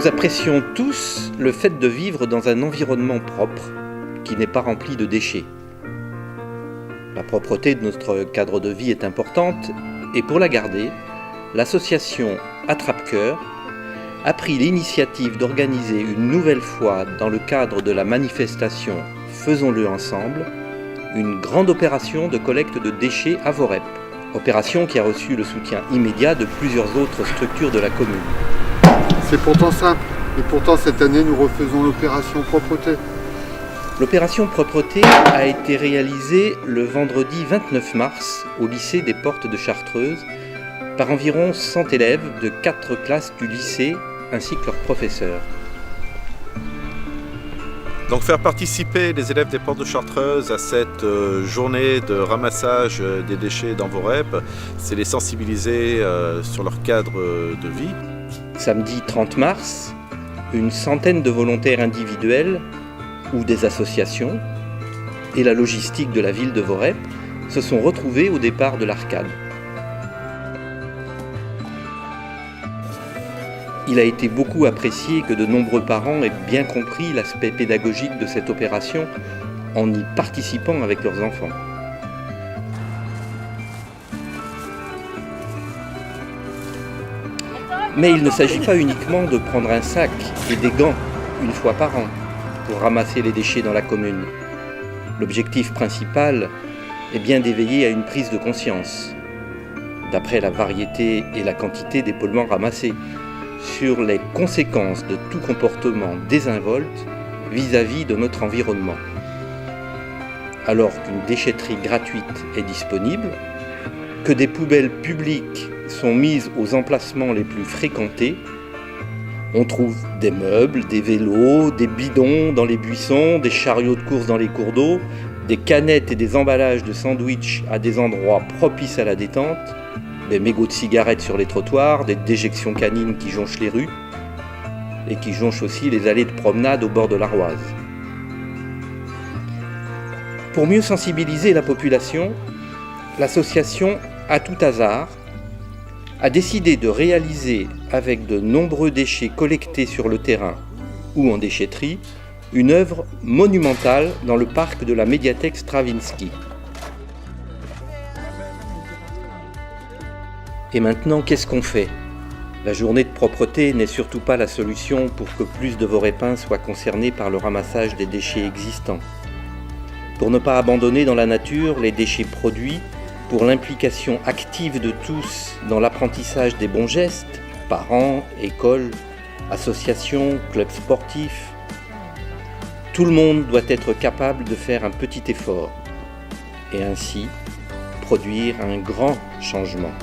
Nous apprécions tous le fait de vivre dans un environnement propre qui n'est pas rempli de déchets. La propreté de notre cadre de vie est importante et pour la garder, l'association Attrape-Cœur a pris l'initiative d'organiser une nouvelle fois dans le cadre de la manifestation Faisons-le ensemble, une grande opération de collecte de déchets à Voreppe. Opération qui a reçu le soutien immédiat de plusieurs autres structures de la commune. C'est pourtant simple, et pourtant cette année nous refaisons l'opération propreté. L'opération propreté a été réalisée le vendredi 29 mars au lycée des Portes de Chartreuse par environ 100 élèves de 4 classes du lycée ainsi que leurs professeurs. Donc faire participer les élèves des Portes de Chartreuse à cette journée de ramassage des déchets dans Voreppe, c'est les sensibiliser sur leur cadre de vie. Samedi 30 mars, une centaine de volontaires individuels ou des associations et la logistique de la ville de Voreppe se sont retrouvés au départ de l'arcade. Il a été beaucoup apprécié que de nombreux parents aient bien compris l'aspect pédagogique de cette opération en y participant avec leurs enfants. Mais il ne s'agit pas uniquement de prendre un sac et des gants une fois par an pour ramasser les déchets dans la commune. L'objectif principal est bien d'éveiller à une prise de conscience, d'après la variété et la quantité d'épaulements ramassés, sur les conséquences de tout comportement désinvolte vis-à-vis de notre environnement. Alors qu'une déchetterie gratuite est disponible, que des poubelles publiques sont mises aux emplacements les plus fréquentés, on trouve des meubles, des vélos, des bidons dans les buissons, des chariots de course dans les cours d'eau, des canettes et des emballages de sandwich à des endroits propices à la détente, des mégots de cigarettes sur les trottoirs, des déjections canines qui jonchent les rues et qui jonchent aussi les allées de promenade au bord de l'Arroise. Pour mieux sensibiliser la population, l'association À tout hasard a décidé de réaliser avec de nombreux déchets collectés sur le terrain ou en déchetterie une œuvre monumentale dans le parc de la médiathèque Stravinsky. Et maintenant, qu'est-ce qu'on fait ? La journée de propreté n'est surtout pas la solution pour que plus de Voreppains soient concernés par le ramassage des déchets existants. Pour ne pas abandonner dans la nature les déchets produits, pour l'implication active de tous dans l'apprentissage des bons gestes, parents, écoles, associations, clubs sportifs, tout le monde doit être capable de faire un petit effort et ainsi produire un grand changement.